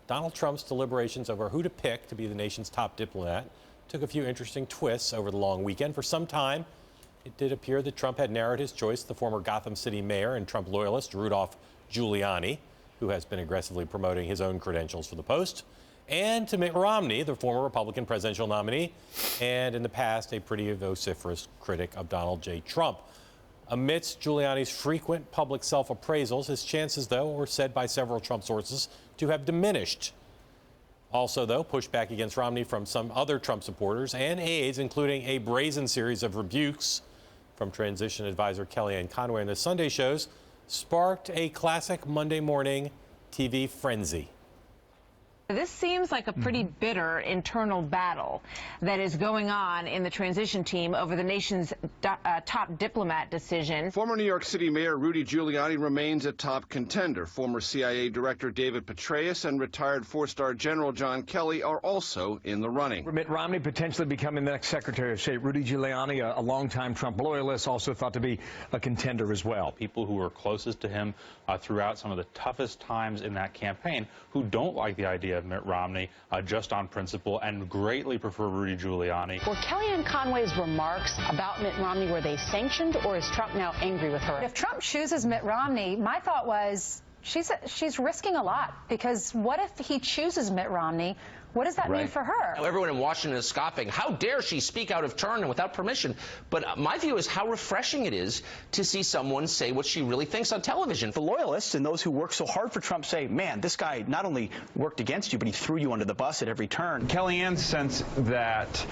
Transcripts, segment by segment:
Donald Trump's deliberations over who to pick to be the nation's top diplomat took a few interesting twists over the long weekend. For some time, it did appear that Trump had narrowed his choice to the former Gotham City mayor and Trump loyalist Rudolph Giuliani, who has been aggressively promoting his own credentials for the post, and to Mitt Romney, the former Republican presidential nominee, and in the past, a pretty vociferous critic of Donald J. Trump. Amidst Giuliani's frequent public self-appraisals, his chances, though, were said by several Trump sources to have diminished. Also, though, pushback against Romney from some other Trump supporters and aides, including a brazen series of rebukes from transition advisor Kellyanne Conway in the Sunday shows, sparked a classic Monday morning TV frenzy. This seems like a pretty bitter internal battle that is going on in the transition team over the nation's top diplomat decision. Former New York City Mayor Rudy Giuliani remains a top contender. Former CIA Director David Petraeus and retired four-star General John Kelly are also in the running. Mitt Romney potentially becoming the next Secretary of State. Rudy Giuliani, a longtime Trump loyalist, also thought to be a contender as well. People who were closest to him throughout some of the toughest times in that campaign who don't like the idea of Mitt Romney just on principle and greatly prefer Rudy Giuliani. Were Kellyanne Conway's remarks about Mitt Romney, were they sanctioned, or is Trump now angry with her? If Trump chooses Mitt Romney, my thought was she's risking a lot, because what if he chooses Mitt Romney? What does that mean for her? Everyone in Washington is scoffing. How dare she speak out of turn and without permission? But my view is how refreshing it is to see someone say what she really thinks on television. The loyalists and those who work so hard for Trump say, man, this guy not only worked against you, but he threw you under the bus at every turn. Kellyanne's sense that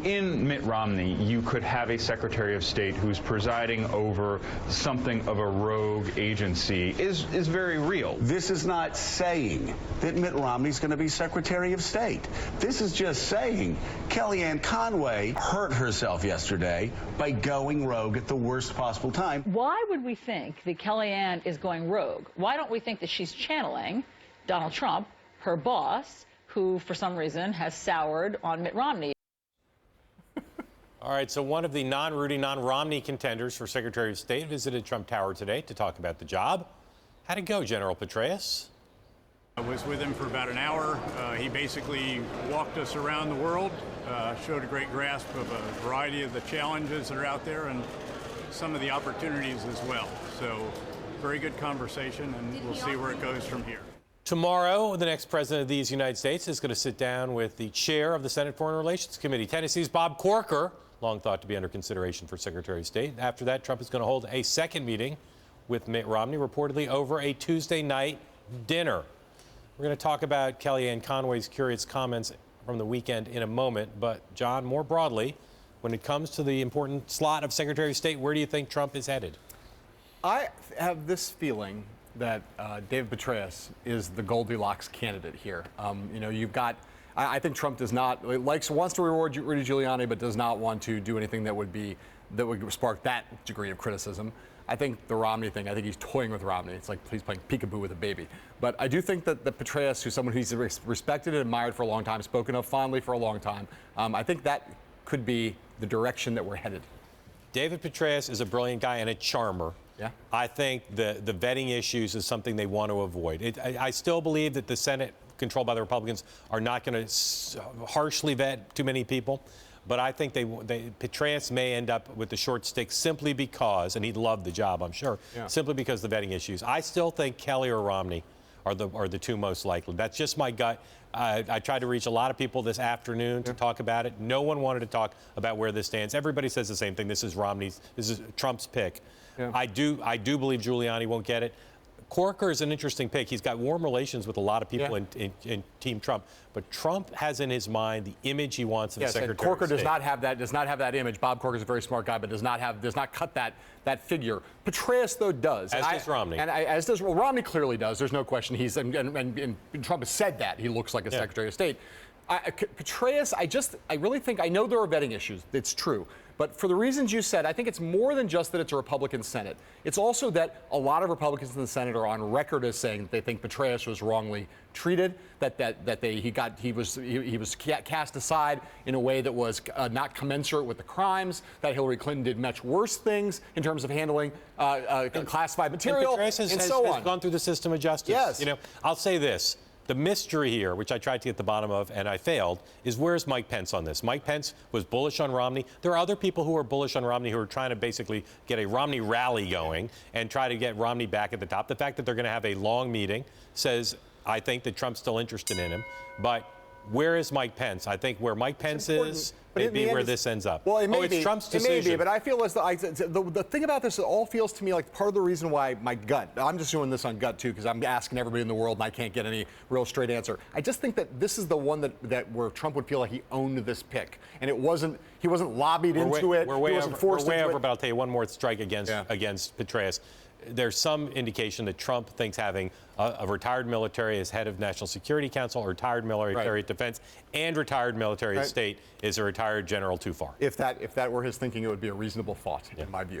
in Mitt Romney, you could have a Secretary of State who's presiding over something of a rogue agency is very real. This is not saying that Mitt Romney's going to be Secretary of State. This is just saying Kellyanne Conway hurt herself yesterday by going rogue at the worst possible time. Why would we think that Kellyanne is going rogue? Why don't we think that she's channeling Donald Trump, her boss, who for some reason has soured on Mitt Romney? All right, so one of the non-Rudy, non-Romney contenders for Secretary of State visited Trump Tower today to talk about the job. How'd it go, General Petraeus? I was with him for about an hour. He basically walked us around the world, showed a great grasp of a variety of the challenges that are out there and some of the opportunities as well. So very good conversation, and we'll see where it goes from here. Tomorrow, the next president of these United States is going to sit down with the chair of the Senate Foreign Relations Committee. Tennessee's Bob Corker, long thought to be under consideration for Secretary of State. After that, Trump is going to hold a second meeting with Mitt Romney, reportedly over a Tuesday night dinner. We're going to talk about Kellyanne Conway's curious comments from the weekend in a moment. But, John, more broadly, when it comes to the important slot of Secretary of State, where do you think Trump is headed? I have this feeling that David Petraeus is the Goldilocks candidate here. You've got, I think Trump does not, wants to reward Rudy Giuliani, but does not want to do anything that would spark that degree of criticism. I think the Romney thing, I think he's toying with Romney. It's like he's playing peekaboo with a baby. But I do think that Petraeus, who's someone who's respected and admired for a long time, spoken of fondly for a long time, I think that could be the direction that we're headed. David Petraeus is a brilliant guy and a charmer. Yeah. I think the vetting issues is something they want to avoid. I still believe that the Senate, controlled by the Republicans, are not going to harshly vet too many people. But I think Petraeus may end up with the short stick simply because, and he'd love the job, I'm sure, simply because of the vetting issues. I still think Kelly or Romney are the two most likely. That's just my gut. I tried to reach a lot of people this afternoon to talk about it. No one wanted to talk about where this stands. Everybody says the same thing. This is Trump's pick. Yeah. I do believe Giuliani won't get it. Corker is an interesting pick. He's got warm relations with a lot of people in Team Trump, but Trump has in his mind the image he wants of the Secretary of State. Corker does not have that image. Bob Corker is a very smart guy, but does not cut that figure. Petraeus, though, does. As does Romney. As does Romney clearly does. There's no question. And Trump has said that he looks like a Secretary of State. Petraeus, I really think, I know there are vetting issues. It's true. But for the reasons you said, I think it's more than just that it's a Republican Senate. It's also that a lot of Republicans in the Senate are on record as saying that they think Petraeus was wrongly treated, he was cast aside in a way that was not commensurate with the crimes, that Hillary Clinton did much worse things in terms of handling classified material, and Petraeus has so on. gone through the system of justice. Yes. I'll say this. The mystery here, which I tried to get to the bottom of and I failed, is where's Mike Pence on this? Mike Pence was bullish on Romney. There are other people who are bullish on Romney who are trying to basically get a Romney rally going and try to get Romney back at the top. The fact that they're going to have a long meeting says, I think that Trump's still interested in him. But where is Mike Pence? I think where Mike Pence is, may be where this ends up. Well, it may it's be. Trump's decision. It may be, but I feel as though the thing about this, it all feels to me like part of the reason why my gut, I'm just doing this on gut too, because I'm asking everybody in the world and I can't get any real straight answer. I just think that this is the one that where Trump would feel like he owned this pick. And he wasn't lobbied into it. We're way he wasn't forced over, into it. but I'll tell you one more strike against Petraeus. There's some indication that Trump thinks having a retired military as head of National Security Council, retired military at defense, and retired military at state is a retired general too far. If that were his thinking, it would be a reasonable thought, in my view.